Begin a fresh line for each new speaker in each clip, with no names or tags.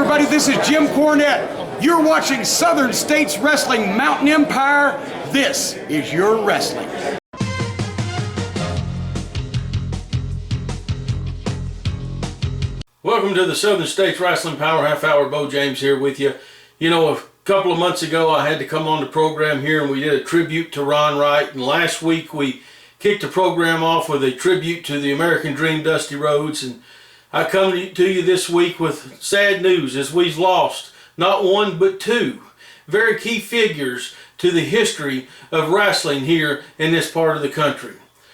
everybody, this is Jim Cornette. You're watching Southern States Wrestling Mountain Empire. This is your wrestling.
Welcome to the Southern States Wrestling Power Half Hour. Bo James here with you. You know, a couple of months ago I had to come on the program here and we did a tribute to Ron Wright. And last week we kicked the program off with a tribute to the American Dream, Dusty Rhodes. And I come to you this week with sad news as we've lost not one but two very key figures to the history of wrestling here in this part of the country.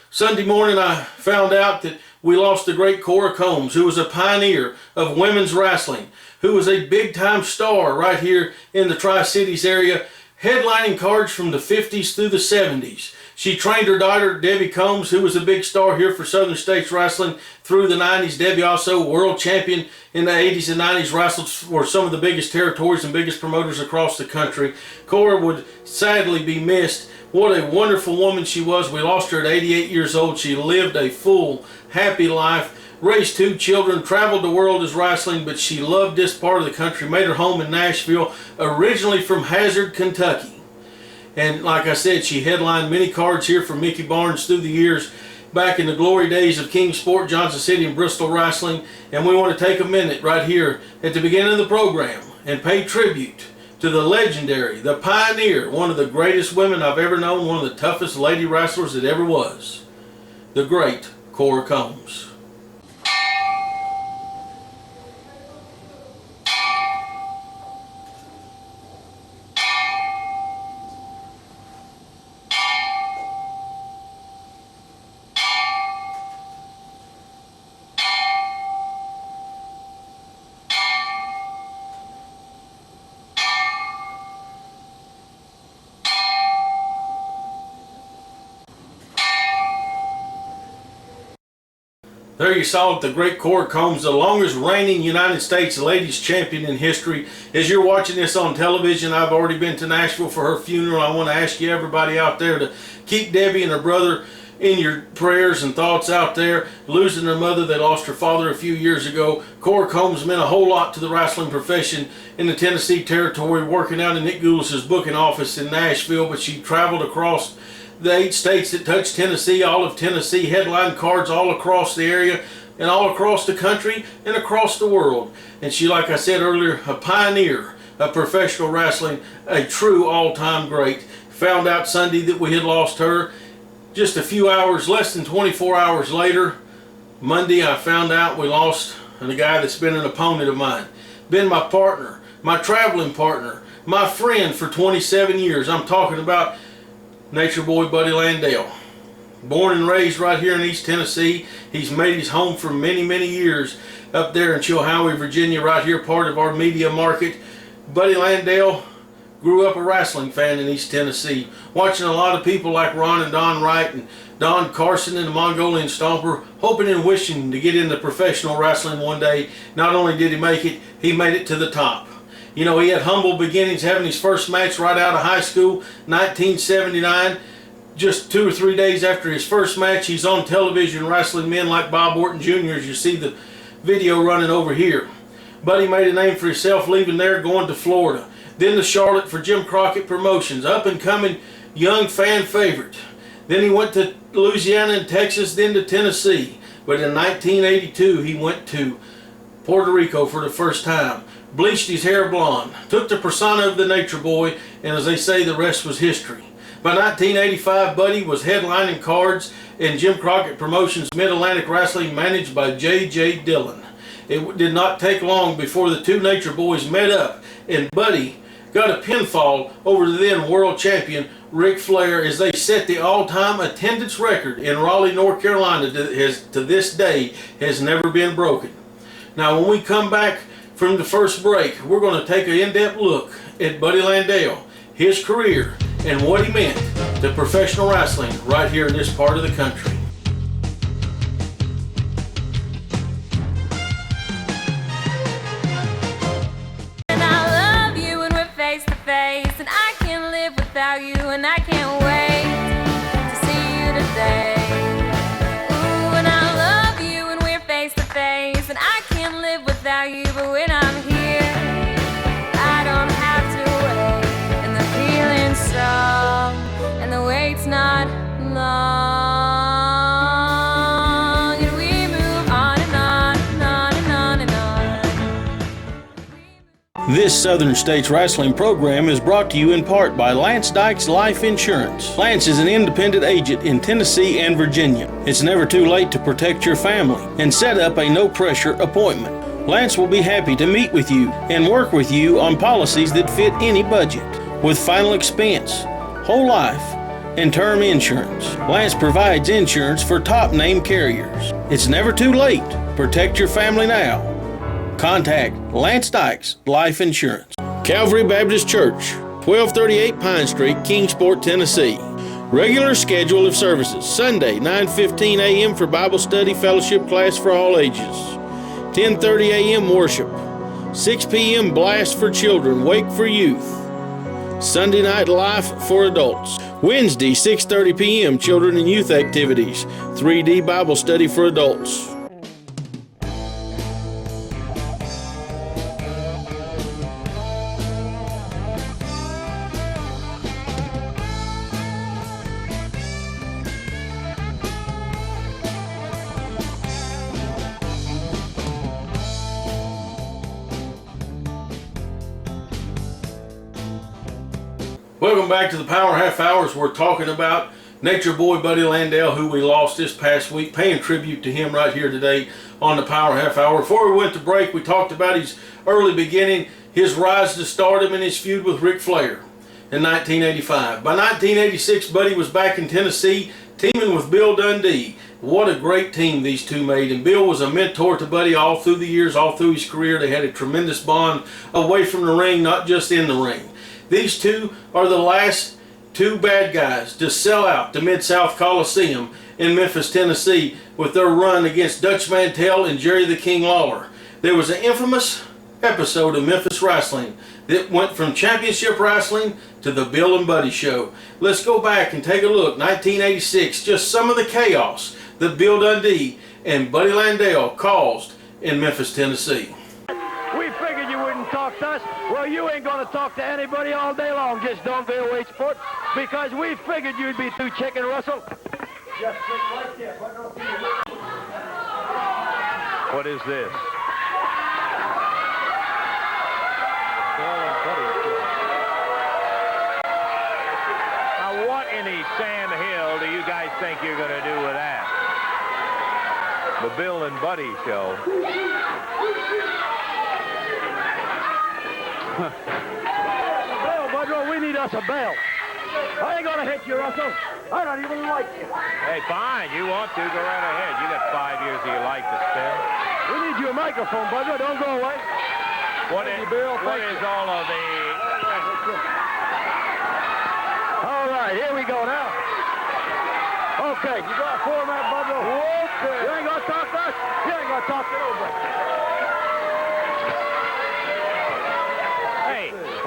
Sunday morning I found out that we lost the great Cora, who was a pioneer of women's wrestling, who was a big-time star right here in the Tri-Cities area, headlining cards from the 50s through the 70s. She trained her daughter, Debbie Combs, who was a big star here for Southern States Wrestling through the 90s. Debbie also world champion in the 80s and 90s, wrestled for some of the biggest territories and biggest promoters across the country. Cora would sadly be missed. What a wonderful woman she was. We lost her at 88 years old. She lived a full, happy life, raised two children, traveled the world as wrestling, but she loved this part of the country, made her home in Nashville, originally from Hazard, Kentucky. And like I said, she headlined many cards here for Mickey Barnes through the years, back in the glory days of King Sport, Johnson City, and Bristol Wrestling. And we want to take a minute right here at the beginning of the program and pay tribute to the legendary, the pioneer, one of the greatest women I've ever known, one of the toughest lady wrestlers that ever was, the great Cora Combs. There you saw it, the great Cora Combs, the longest reigning United States ladies champion in history. As you're watching this on television, I've already been to Nashville for her funeral. I want to ask you, everybody out there, to keep Debbie and her brother in your prayers and thoughts out there. Losing her mother, they lost her father a few years ago. Cora Combs meant a whole lot to the wrestling profession in the Tennessee territory, working out in Nick Goulis's booking office in Nashville, but she traveled across the 8 states that touch Tennessee, all of Tennessee, headline cards all across the area and all across the country and across the world. And she, like I said earlier, a pioneer of professional wrestling, a true all-time great. Found out Sunday that we had lost her. Just a few hours, less than 24 hours later, Monday, I found out we lost a guy that's been an opponent of mine, been my partner, my traveling partner, my friend for 27 years. I'm talking about Nature Boy Buddy Landel. Born and raised right here in East Tennessee. He's made his home for many, many years up there in Chilhowie, Virginia, right here, part of our media market. Buddy Landel grew up a wrestling fan in East Tennessee, watching a lot of people like Ron and Don Wright and Don Carson and the Mongolian Stomper, hoping and wishing to get into professional wrestling one day. Not only did he make it, he made it to the top. You know, he had humble beginnings, having his first match right out of high school, 1979. Just 2 or 3 days after his first match, he's on television wrestling men like Bob Orton Jr., as you see the video running over here. Buddy made a name for himself, leaving there, going to Florida. Then to Charlotte for Jim Crockett Promotions, up-and-coming young fan favorite. Then he went to Louisiana and Texas, then to Tennessee. But in 1982, he went to Puerto Rico for the first time. Bleached his hair blonde, took the persona of the Nature Boy, and as they say, the rest was history. By 1985, Buddy was headlining cards in Jim Crockett Promotions Mid-Atlantic Wrestling, managed by J.J. Dillon. It did not take long before the two Nature Boys met up, and Buddy got a pinfall over the then world champion Ric Flair, as they set the all-time attendance record in Raleigh, North Carolina, to this day has never been broken. Now, when we come back from the first break, we're going to take an in-depth look at Buddy Landel, his career, and what he meant to professional wrestling right here in this part of the country.
And I love you when we're face to face, and I can't live without you, and I can't wait to see you today. Ooh, and I love you when we're face to face, and I can't live without you, but when I'm here,
This Southern States Wrestling program is brought to you in part by Lance Dykes Life Insurance. Lance is an independent agent in Tennessee and Virginia. It's never too late to protect your family and set up a no-pressure appointment. Lance will be happy to meet with you and work with you on policies that fit any budget. With final expense, whole life, and term insurance, Lance provides insurance for top-name carriers. It's never too late. Protect your family now. Contact Lance Dykes Life Insurance. Calvary Baptist Church, 1238 Pine Street, Kingsport, Tennessee. Regular schedule of services: Sunday, 9:15 a.m. for Bible study fellowship class for all ages. 10:30 a.m. worship. 6 p.m. blast for children, wake for youth. Sunday night life for adults. Wednesday, 6:30 p.m. children and youth activities. 3D Bible study for adults. Welcome back to the Power Half Hours. We're talking about Nature Boy Buddy Landel, who we lost this past week, paying tribute to him right here today on the Power Half Hour. Before we went to break, we talked about his early beginning, his rise to stardom, and his feud with Ric Flair in 1985. By 1986, Buddy was back in Tennessee, teaming with Bill Dundee. What a great team these two made, and Bill was a mentor to Buddy all through the years, all through his career. They had a tremendous bond away from the ring, not just in the ring. These two are the last two bad guys to sell out the Mid-South Coliseum in Memphis, Tennessee with their run against Dutch Mantell and Jerry the King Lawler. There was an infamous episode of Memphis Wrestling that went from championship wrestling to the Bill and Buddy show. Let's go back and take a look. 1986, just some of the chaos that Bill Dundee and Buddy Landel caused in Memphis, Tennessee.
We figured you wouldn't talk to us. Well, you ain't going to talk to anybody all day long. Just don't VOH Sport, because we figured you'd be too chicken, Russell. Just sit right there. What is this? Now, what in the Sam Hill do you guys think you're going to do with that? The Bill and Buddy show. Bill, Budrow, we need us a bell. I ain't gonna hit you, Russell. I don't even like you. Hey, fine. You want to, go right ahead. You got 5 years of your life to spend. We need you a microphone, Budrow. Don't go away. What is all of the... All right, here we go now. Okay, you got a format, Budrow? Okay. You ain't gonna talk to us? You ain't gonna talk to nobody.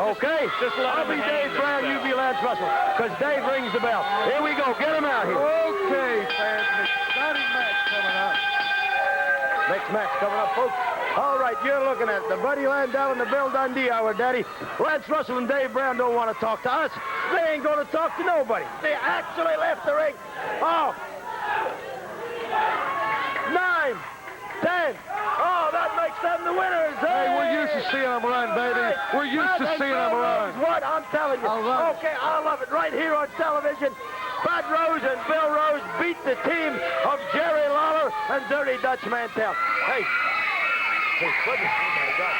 Okay, I'll be Dave Brown, you be Lance Russell, because Dave rings the bell. Here we go, get him out here. Okay, fans, exciting match coming up. Next match coming up, folks. All right, you're looking at the Buddy Landel and the Bill Dundee Hour, Daddy. Lance Russell and Dave Brown don't want to talk to us. They ain't going to talk to nobody. They actually left the ring. Oh. 9, 10. Oh, that makes them the winners. Hey, we're used to seeing them run, baby. We're used to seeing them run. What? I'm telling you. Okay, I love it. Right here on television, Bud Rose and Bill Rose beat the team of Jerry Lawler and Dirty Dutch Mantell. Hey. Hey, goodness. Oh, my God.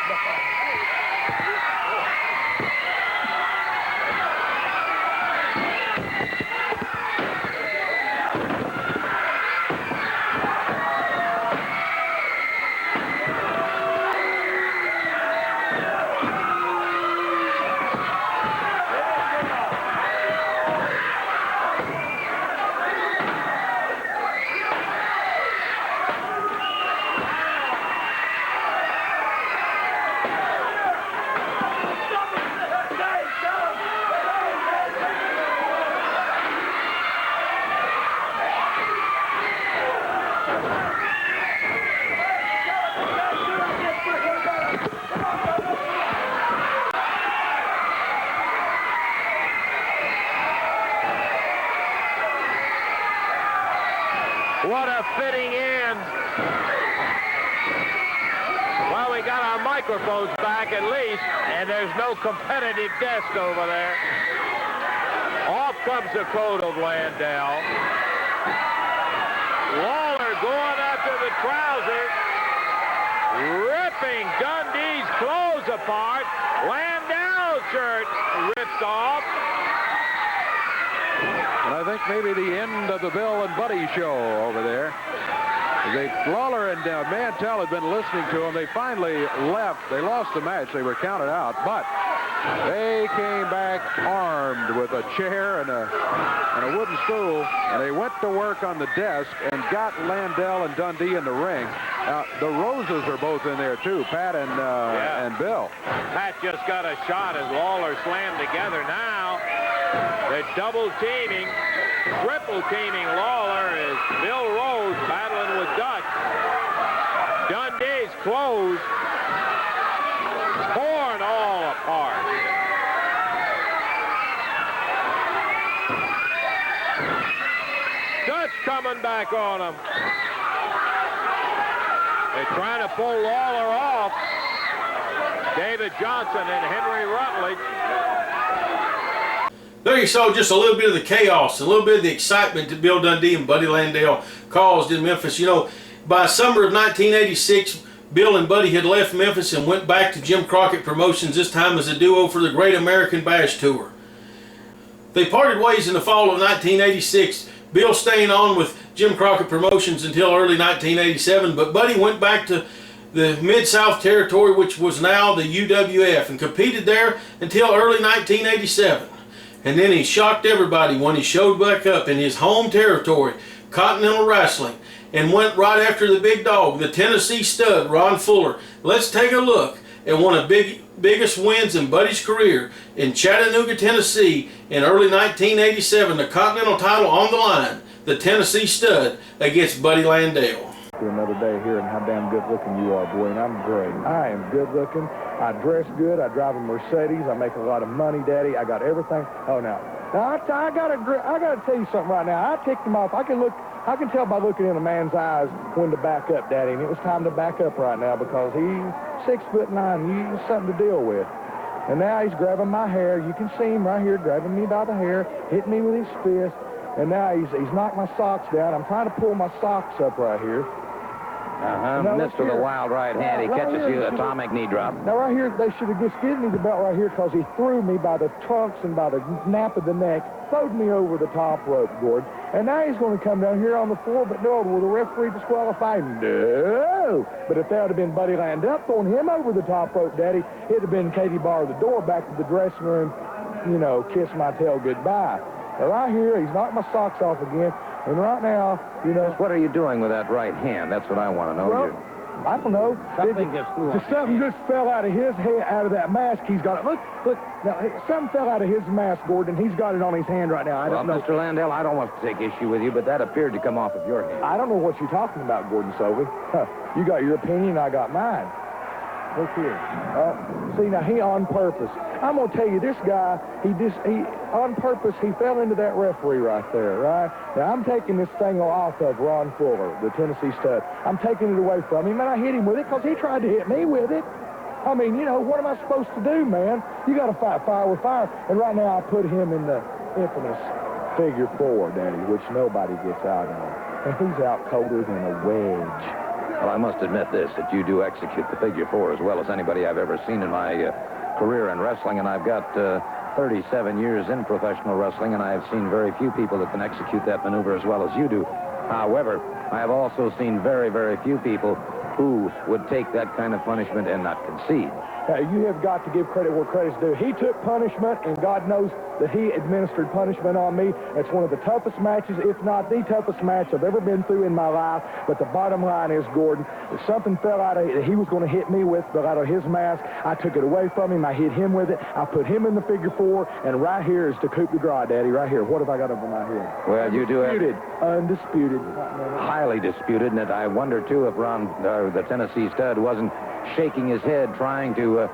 What a fitting end. Well, we got a our microphones back at least, and there's no competitive desk over there. Off comes the coat of Landel. Lawler going after the trousers, ripping Dundee's clothes apart. Landel's shirt rips off.
And I think maybe the end of the Bill and Buddy show over there. Lawler and Mantell had been listening to him. They finally left. They lost the match. They were counted out, but they came back armed with a chair and a wooden stool, and they went to work on the desk and got Landel and Dundee in the ring. The Roses are both in there too, Pat and Bill.
Pat just got a shot as Lawler slammed together. Now they're double teaming, triple teaming Lawler as Bill Rose battling with Dutch. Dundee's clothes torn all apart. Dutch coming back on him. They're trying to pull Lawler off. David Johnson and Henry Rutledge.
There you saw just a little bit of the chaos, a little bit of the excitement that Bill Dundee and Buddy Landel caused in Memphis. You know, by summer of 1986, Bill and Buddy had left Memphis and went back to Jim Crockett Promotions, this time as a duo for the Great American Bash Tour. They parted ways in the fall of 1986, Bill staying on with Jim Crockett Promotions until early 1987, but Buddy went back to the Mid-South Territory, which was now the UWF, and competed there until early 1987. And then he shocked everybody when he showed back up in his home territory, Continental Wrestling, and went right after the big dog, the Tennessee stud, Ron Fuller. Let's take a look at one of the biggest wins in Buddy's career in Chattanooga, Tennessee in early 1987. The Continental title on the line, the Tennessee stud against Buddy Landel.
Another day here, and how damn good looking you are, boy, and I'm great. I am good looking. I dress good. I drive a Mercedes. I make a lot of money, Daddy. I got everything. Oh, now I gotta tell you something right now. I ticked him off. I can tell by looking in a man's eyes when to back up, Daddy, and it was time to back up right now because he's 6'9". He's something to deal with. And now he's grabbing my hair. You can see him right here grabbing me by the hair, hitting me with his fist. And now he's knocked my socks down. I'm trying to pull my socks up right here.
Missed with a wild right hand. He catches you atomic knee drop.
Now, right here, they should have just given me the belt right here because he threw me by the trunks and by the nape of the neck, throwed me over the top rope, Gordon. And now he's going to come down here on the floor, but no, will the referee disqualify him? No. But if that would have been Buddy Landel throwing him over the top rope, Daddy, it'd have been Katie bar the door back to the dressing room, you know, kiss my tail goodbye. But right here, he's knocked my socks off again. And right now, you know...
What are you doing with that right hand? That's what I want to know.
Well, I don't know. Something just fell out of his head, out of that mask. He's got it. Look. Now, something fell out of his mask, Gordon. He's got it on his hand right now. I don't know.
Mr. Landel, I don't want to take issue with you, but that appeared to come off of your hand.
I don't know what you're talking about, Gordon Sovey. You got your opinion, I got mine. Look here. See, now, he on purpose. I'm going to tell you, this guy, he on purpose, he fell into that referee right there, right? Now, I'm taking this thing off of Ron Fuller, the Tennessee stud. I'm taking it away from him, and I hit him with it because he tried to hit me with it. I mean, you know, what am I supposed to do, man? You got to fight fire with fire. And right now, I put him in the infamous figure four, Daddy, which nobody gets out on. And he's out colder than a wedge.
Well, I must admit this, that you do execute the figure four as well as anybody I've ever seen in my career in wrestling, and I've got 37 years in professional wrestling, and I have seen very few people that can execute that maneuver as well as you do. However, I have also seen very, very few people who would take that kind of punishment and not concede.
You have got to give credit where credit's due. He took punishment, and God knows that he administered punishment on me. It's one of the toughest matches, if not the toughest match I've ever been through in my life. But the bottom line is, Gordon, if something fell out of it, he was going to hit me with, but out of his mask, I took it away from him. I hit him with it. I put him in the figure four, and right here is the coup de grace, Daddy, right here. What have I got over my head?
Well, you do have...
Undisputed.
Highly disputed, and I wonder, too, if the Tennessee stud wasn't shaking his head trying to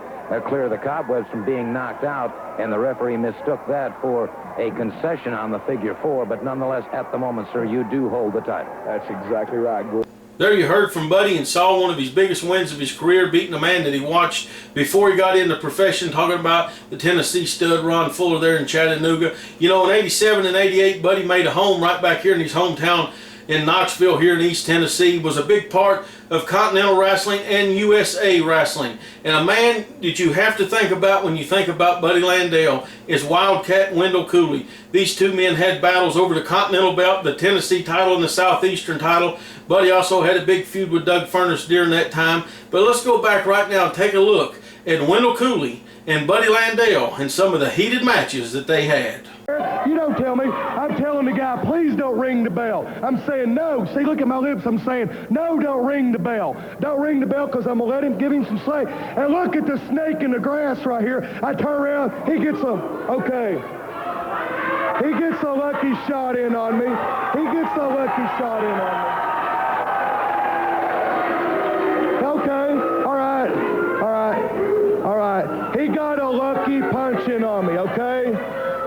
clear the cobwebs from being knocked out, and the referee mistook that for a concession on the figure four. But nonetheless, at the moment, sir, you do hold the title.
That's exactly right, Gordon.
There you heard from Buddy and saw one of his biggest wins of his career, beating a man that he watched before he got into the profession, talking about the Tennessee stud Ron Fuller there in Chattanooga. You know, in 87 and 88, Buddy made a home right back here in his hometown in Knoxville here in East Tennessee. Was a big part of Continental Wrestling and USA Wrestling. And a man that you have to think about when you think about Buddy Landel is Wildcat Wendell Cooley. These two men had battles over the Continental belt, the Tennessee title, and the Southeastern title. Buddy also had a big feud with Doug Furnace during that time. But let's go back right now and take a look at Wendell Cooley and Buddy Landel and some of the heated matches that they had.
You don't tell me. I'm telling the guy, please don't ring the bell. I'm saying no. See, look at my lips. I'm saying, no, don't ring the bell. Don't ring the bell because I'm going to let him give him some slack. And look at the snake in the grass right here. I turn around. He gets a, okay. He gets a lucky shot in on me. He gets a lucky shot in on me. Okay. All right. All right. All right. He got a lucky punch in on me, okay?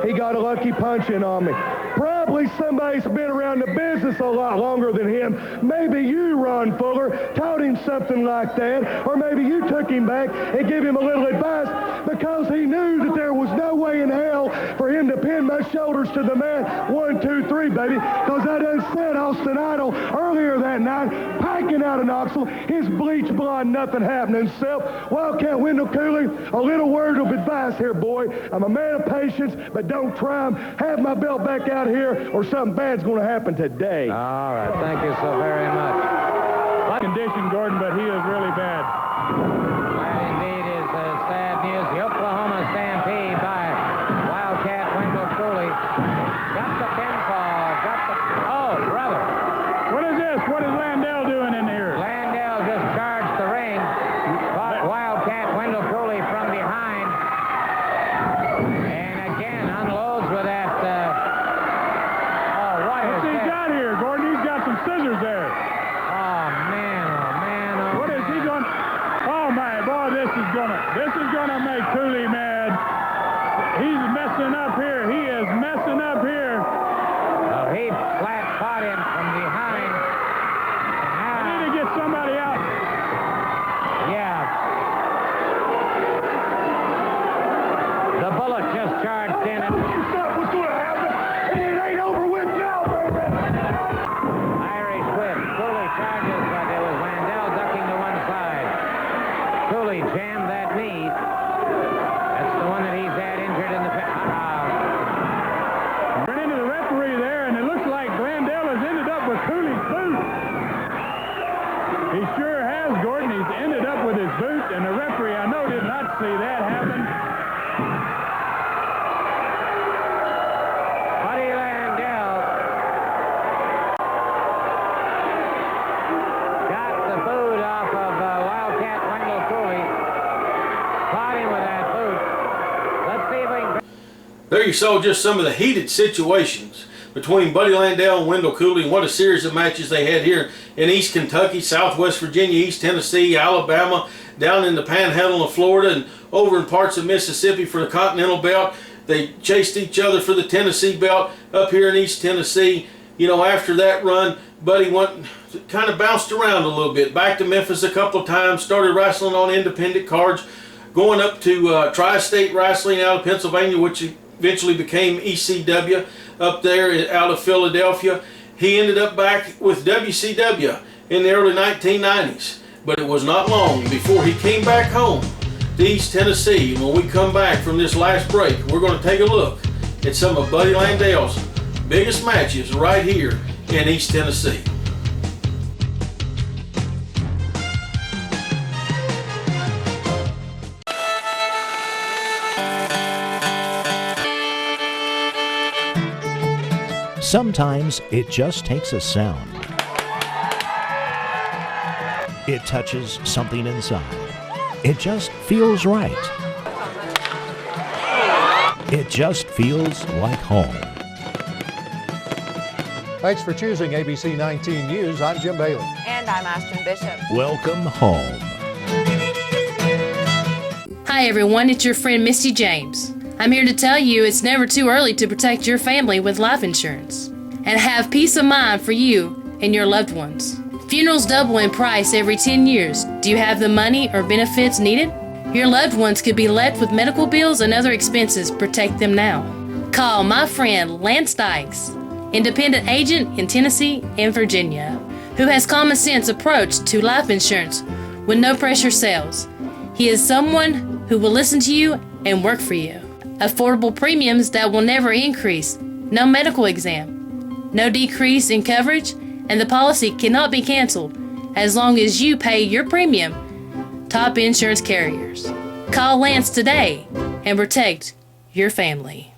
He got a lucky punch in on me. Probably somebody's been around the business a lot longer than him. Maybe you, Ron Fuller, taught him something like that, or maybe you took him back and gave him a little advice because he knew that there was no way in hell for him to pin my shoulders to the mat. 1, 2, 3, baby. Because I done said Austin Idol earlier that night, piking out of Knoxville, his bleach blonde, nothing happening self. Wildcat Wendell Cooley, a little word of advice here, boy. I'm a man of patience, but don't try him. Have my belt back out here or something bad's going to happen today.
All right, thank you so very much.
Condition, Gordon, but he is really bad.
That indeed is sad news. The Oklahoma Stampede by Wildcat Wendell Cooley. Got the pinfall. Oh, brother.
What is this? What is Landel doing in here?
Landel just charged the ring. Caught Wildcat Wendell Cooley from behind. And again unloads with that.
What's he got here, Gordon? He's got some scissors there.
Oh, man, oh, man, oh,
What is he going? Oh my boy, this is gonna make Cooley mad. He's messing up here. He is messing up here.
Oh, he flat caught him from behind.
I need to get somebody out.
Yeah. The Bullet just charged in and
What's going to happen? It ain't over with now, baby.
Irish whip. Cooley charges, but it was Landel ducking to one side. Cooley jammed that knee. That's the one that he's had injured in the
Ran into the referee there, and it looks like Landel has ended up with Cooley's boot. He sure has, Gordon. He's ended up with his boot, and the referee, I know, did not see that happen.
Buddy Landel got the boot off of Wildcat Wendell Cooley. Caught him with that boot. Let's see if we can...
There you saw just some of the heated situations between Buddy Landel and Wendell Cooley, and what a series of matches they had here in East Kentucky, Southwest Virginia, East Tennessee, Alabama, down in the Panhandle of Florida, and over in parts of Mississippi for the Continental belt. They chased each other for the Tennessee belt up here in East Tennessee. You know, after that run, Buddy kind of bounced around a little bit. Back to Memphis a couple of times, started wrestling on independent cards, going up to Tri-State Wrestling out of Pennsylvania, which eventually became ECW up there out of Philadelphia. He ended up back with WCW in the early 1990s, but it was not long before he came back home to East Tennessee. And when we come back from this last break, we're going to take a look at some of Buddy Landel's biggest matches right here in East Tennessee.
Sometimes it just takes a sound. It touches something inside. It just feels right. It just feels like home.
Thanks for choosing ABC 19 News. I'm Jim Bailey.
And I'm Ashton Bishop.
Welcome home.
Hi everyone, it's your friend Misty James. I'm here to tell you it's never too early to protect your family with life insurance and have peace of mind for you and your loved ones. Funerals double in price every 10 years. Do you have the money or benefits needed? Your loved ones could be left with medical bills and other expenses. Protect them now. Call my friend Lance Dykes, independent agent in Tennessee and Virginia, who has common sense approach to life insurance with no pressure sales. He is someone who will listen to you and work for you. Affordable premiums that will never increase. No medical exam. No decrease in coverage, and the policy cannot be canceled as long as you pay your premium. Top insurance carriers. Call Lance today and protect your family.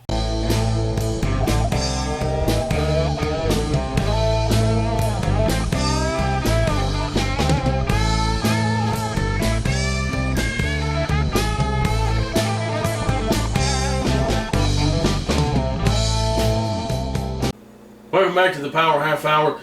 Welcome back to the Power Half Hour.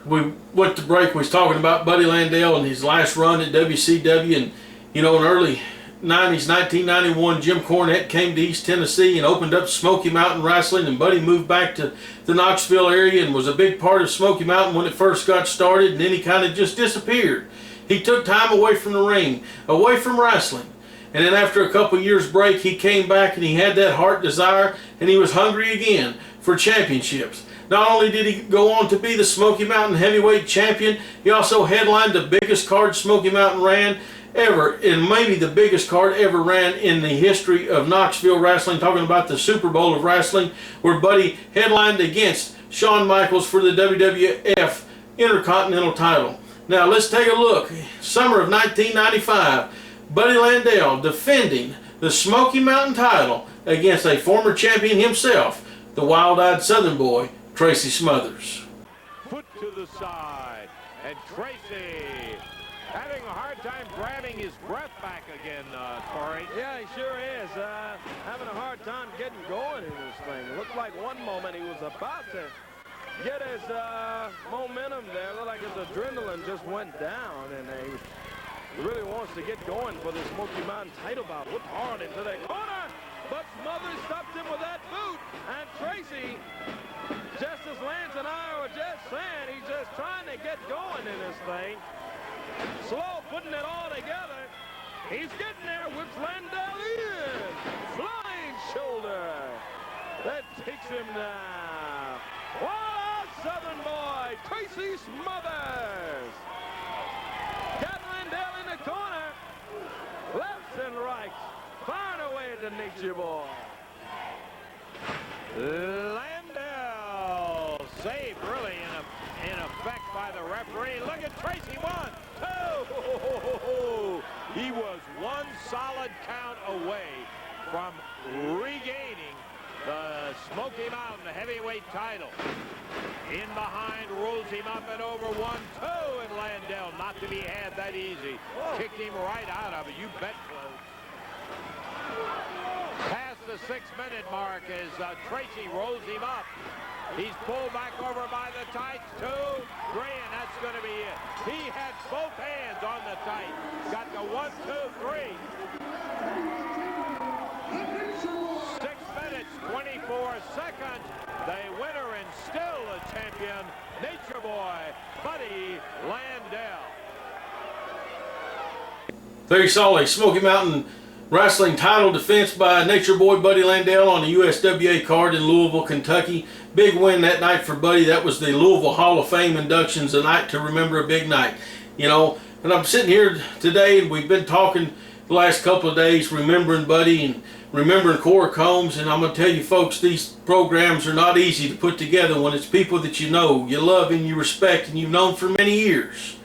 We went to break. We was talking about Buddy Landel and his last run at WCW, and in early 90s, 1991, Jim Cornette came to East Tennessee and opened up Smoky Mountain Wrestling, and Buddy moved back to the Knoxville area and was a big part of Smoky Mountain when it first got started, and then he kind of just disappeared. He took time away from the ring, away from wrestling. And then after a couple years break, he came back and he had that heart desire, and he was hungry again for championships. Not only did he go on to be the Smoky Mountain Heavyweight Champion, he also headlined the biggest card Smoky Mountain ran ever, and maybe the biggest card ever ran in the history of Knoxville wrestling, talking about the Super Bowl of wrestling, where Buddy headlined against Shawn Michaels for the WWF Intercontinental title. Now let's take a look. Summer of 1995, Buddy Landel defending the Smoky Mountain title against a former champion himself, the wild-eyed Southern boy, Tracy Smothers.
Foot to the side, and Tracy having a hard time grabbing his breath back again, Corey.
Yeah, he sure is. Having a hard time getting going in this thing. It looked like one moment he was about to get his momentum there. It looked like his adrenaline just went down, and he really wants to get going for the Smoky Mountain title bout. Looked hard into that corner, but Smothers stopped him with that boot, and Tracy, just as Lance and I were just saying, he's just trying to get going in this thing. Slow putting it all together. He's getting there, whips Landel in. Flying shoulder. That takes him down. Wow, Southern boy, Tracy Smothers. Got Landel in the corner. Lefts and rights. Firing away at the Nature Boy. Landel saved really in effect by the referee. Look at Tracy, 1, 2. He was one solid count away from regaining the Smoky Mountain heavyweight title. In behind, rolls him up and over, 1, 2, and Landel not to be had that easy. Kicked him right out of it. You bet, Flo. Past the 6-minute mark as Tracy rolls him up. He's pulled back over by the tights, 2, 3, and that's going to be it. He had both hands on the tight. Got the 1, 2, 3. 6 minutes, 24 seconds. The winner and still the champion, Nature Boy, Buddy Landel.
There you saw a Smoky Mountain Wrestling title defense by Nature Boy Buddy Landel on the USWA card in Louisville, Kentucky. Big win that night for Buddy. That was the Louisville Hall of Fame inductions, a night to remember, a big night. And I'm sitting here today, and we've been talking the last couple of days, remembering Buddy and remembering Cora Combs, and I'm going to tell you folks, these programs are not easy to put together when it's people that you know, you love, and you respect, and you've known for many years.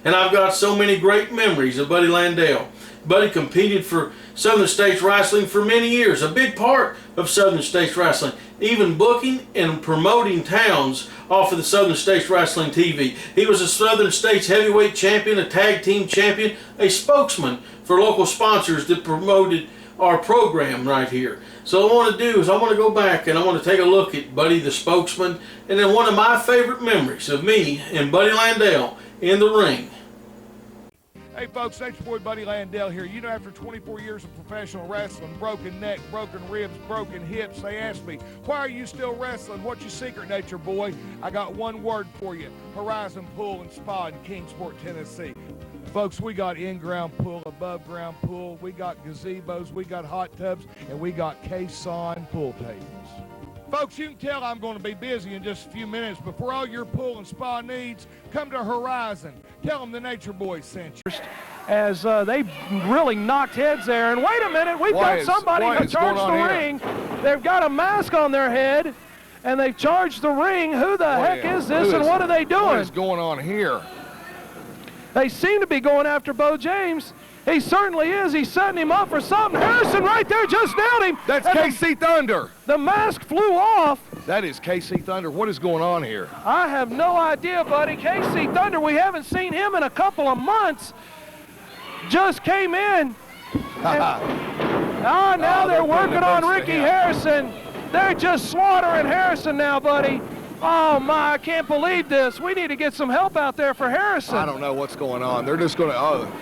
And I've got so many great memories of Buddy Landel. Buddy competed for Southern States Wrestling for many years, a big part of Southern States Wrestling, even booking and promoting towns off of the Southern States Wrestling TV. He was a Southern States Heavyweight Champion, a Tag Team Champion, a spokesman for local sponsors that promoted our program right here. So what I want to do is I want to go back and I want to take a look at Buddy the Spokesman, and then one of my favorite memories of me and Buddy Landel in the ring.
Hey folks, thanks your boy Buddy Landel here. You know, after 24 years of professional wrestling, broken neck, broken ribs, broken hips, they asked me, why are you still wrestling? What's your secret, Nature Boy? I got one word for you: Horizon Pool and Spa in Kingsport, Tennessee. Folks, we got in-ground pool, above-ground pool, we got gazebos, we got hot tubs, and we got caisson pool tables. Folks, you can tell I'm going to be busy in just a few minutes, but for all your pool and spa needs, come to Horizon. Tell them the Nature Boys sent you.
As they really knocked heads there. And wait a minute, we've got somebody who charged the ring. They've got a mask on their head, and they've charged the ring. Who the heck is this, and what are they doing?
What is going on here?
They seem to be going after Bo James. He certainly is. He's setting him up for something. Harrison right there just nailed him.
That's KC Thunder.
The mask flew off.
That is KC Thunder. What is going on here?
I have no idea, buddy. KC Thunder, we haven't seen him in a couple of months. Just came in. Now they're working on Ricky Harrison. They're just slaughtering Harrison now, buddy. Oh, my, I can't believe this. We need to get some help out there for Harrison.
I don't know what's going on. They're just going to...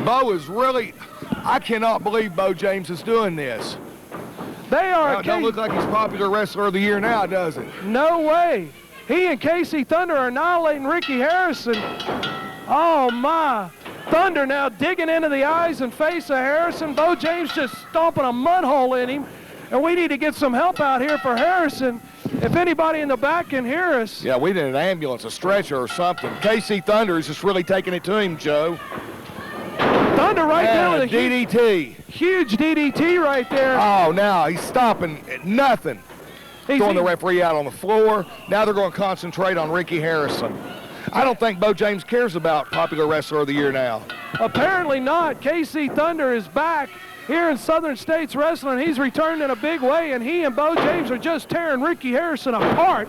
Bo is really... I cannot believe Bo James is doing this.
They are...
Don't look like he's popular wrestler of the year now, does it?
No way. He and KC Thunder are annihilating Ricky Harrison. Oh, my. Thunder now digging into the eyes and face of Harrison. Bo James just stomping a mud hole in him. And we need to get some help out here for Harrison. If anybody in the back can hear us.
Yeah, we need an ambulance, a stretcher or something. KC Thunder is just really taking it to him, Joe.
Thunder right there with a
DDT.
Huge DDT right there.
Oh, now he's stopping at nothing. Throwing the referee out on the floor. Now they're going to concentrate on Ricky Harrison. I don't think Bo James cares about popular wrestler of the year now.
Apparently not. KC Thunder is back here in Southern States Wrestling. He's returned in a big way, and he and Bo James are just tearing Ricky Harrison apart.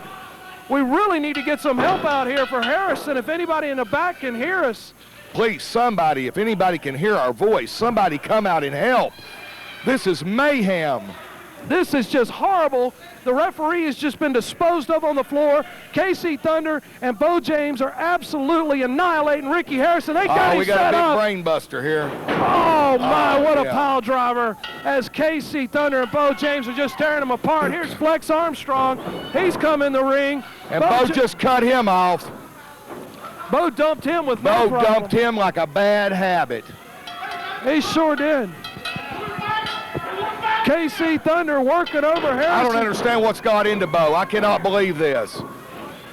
We really need to get some help out here for Harrison. If anybody in the back can hear us.
Please, somebody, if anybody can hear our voice, somebody come out and help. This is mayhem.
This is just horrible. The referee has just been disposed of on the floor. KC Thunder and Bo James are absolutely annihilating Ricky Harrison. They got him set up.
We got a big brain buster here.
Oh, my, what a pile driver. As KC Thunder and Bo James are just tearing him apart. Here's Flex Armstrong. He's come in the ring.
And Bo just cut him off.
Bo dumped him with no problem.
Bo dumped him like a bad habit.
He sure did. KC Thunder working over Harrison.
I don't understand what's got into Bo. I cannot believe this.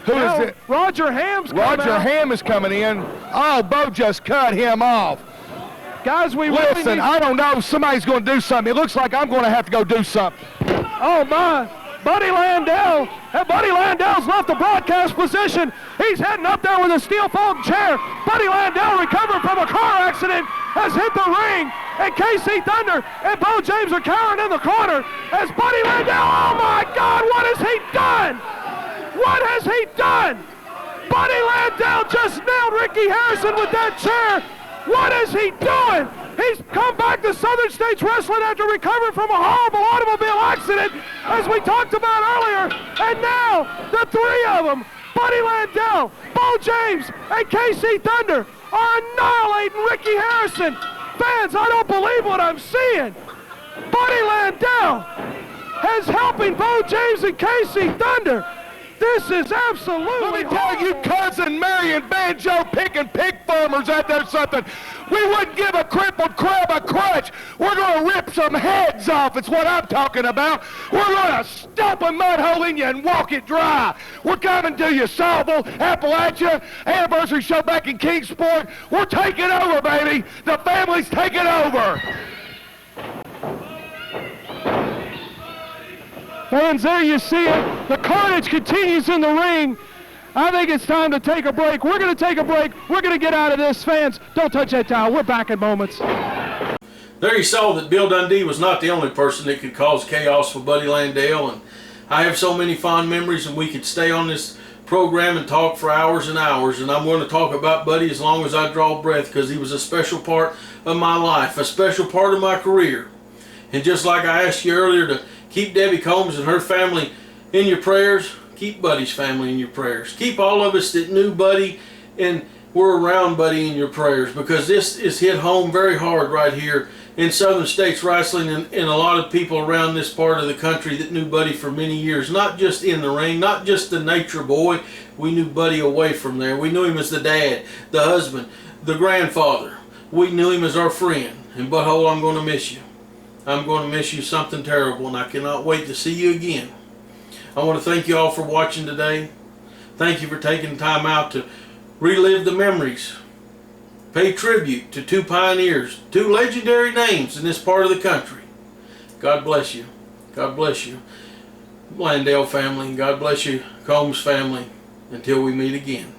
Who is it?
Roger Ham's coming out.
Roger Ham is coming in. Oh, Bo just cut him off.
Guys,
Listen, I don't know. Somebody's going to do something. It looks like I'm going to have to go do something.
Oh, my. Buddy Landel. Buddy Landel's left the broadcast position. He's heading up there with a steel folding chair. Buddy Landel, recovering from a car accident, has hit the ring. And KC Thunder and Bo James are cowering in the corner as Buddy Landel, oh my God, what has he done? What has he done? Buddy Landel just nailed Ricky Harrison with that chair. What is he doing? He's come back to Southern States Wrestling after recovering from a horrible automobile accident, as we talked about earlier. And now, the three of them, Buddy Landel, Bo James, and KC Thunder, are annihilating Ricky Harrison. Fans, I don't believe what I'm seeing. Buddy Landel has helping Bo James and KC Thunder. This is absolutely...
Let me tell you, cousin Marion Banjo picking pig farmers out there something. We wouldn't give a crippled crab a crutch. We're going to rip some heads off. It's what I'm talking about. We're going to stomp a mud hole in you and walk it dry. We're coming to you, Salville, Appalachia, anniversary show back in Kingsport. We're taking over, baby. The family's taking over.
Fans, there you see it. The carnage continues in the ring. I think it's time to take a break. We're going to take a break. We're going to get out of this. Fans, don't touch that towel. We're back in moments.
There you saw that Bill Dundee was not the only person that could cause chaos for Buddy Landel. And I have so many fond memories, and we could stay on this program and talk for hours and hours. And I'm going to talk about Buddy as long as I draw breath, because he was a special part of my life, a special part of my career. And just like I asked you earlier to keep Debbie Combs and her family in your prayers, keep Buddy's family in your prayers. Keep all of us that knew Buddy and we're around Buddy in your prayers, because this is hit home very hard right here in Southern States Wrestling, and a lot of people around this part of the country that knew Buddy for many years, not just in the ring, not just the nature boy. We knew Buddy away from there. We knew him as the dad, the husband, the grandfather. We knew him as our friend. And Butthole, I'm going to miss you. I'm going to miss you something terrible, and I cannot wait to see you again. I want to thank you all for watching today. Thank you for taking time out to relive the memories. Pay tribute to two pioneers, two legendary names in this part of the country. God bless you. God bless you, Landel family. God bless you, Combs family. Until we meet again.